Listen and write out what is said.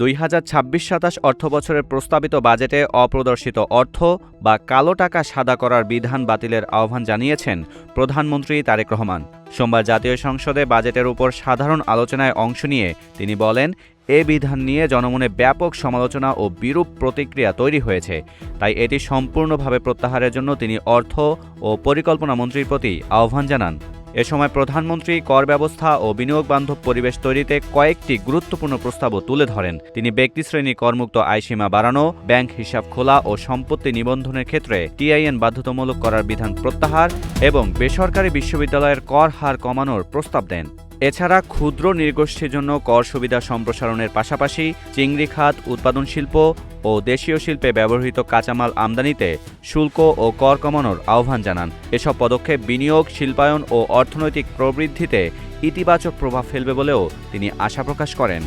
২০২৬-২৭ অর্থবছরের প্রস্তাবিত বাজেটে অপ্রদর্শিত অর্থ বা কালো টাকা সাদা করার বিধান বাতিলের আহ্বান জানিয়েছেন প্রধানমন্ত্রী তারেক রহমান। সোমবার জাতীয় সংসদে বাজেটের উপর সাধারণ আলোচনায় অংশ নিয়ে তিনি বলেন, এ বিধান নিয়ে জনমনে ব্যাপক সমালোচনা ও বিরূপ প্রতিক্রিয়া তৈরি হয়েছে। তাই এটি সম্পূর্ণভাবে প্রত্যাহারের জন্য তিনি অর্থ ও পরিকল্পনা মন্ত্রীর প্রতি আহ্বান জানান। এ সময় প্রধানমন্ত্রী কর ব্যবস্থা ও বিনিয়োগ বান্ধব পরিবেশ তৈরিতে কয়েকটি গুরুত্বপূর্ণ প্রস্তাবও তুলে ধরেন। তিনি ব্যক্তিশ্রেণী করমুক্ত আয়সীমা বাড়ানো, ব্যাংক হিসাব খোলা ও সম্পত্তি নিবন্ধনের ক্ষেত্রে টিআইএন বাধ্যতামূলক করার বিধান প্রত্যাহার এবং বেসরকারি বিশ্ববিদ্যালয়ের কর হার কমানোর প্রস্তাব দেন। এছাড়া ক্ষুদ্র নৃগোষ্ঠীর জন্য কর সুবিধা সম্প্রসারণের পাশাপাশি চিংড়ি খাত, উৎপাদন শিল্প ও দেশীয় শিল্পে ব্যবহৃত কাঁচামাল আমদানিতে শুল্ক ও কর কমানোর আহ্বান জানান। এসব পদক্ষেপ বিনিয়োগ, শিল্পায়ন ও অর্থনৈতিক প্রবৃদ্ধিতে ইতিবাচক প্রভাব ফেলবে বলেও তিনি আশা প্রকাশ করেন।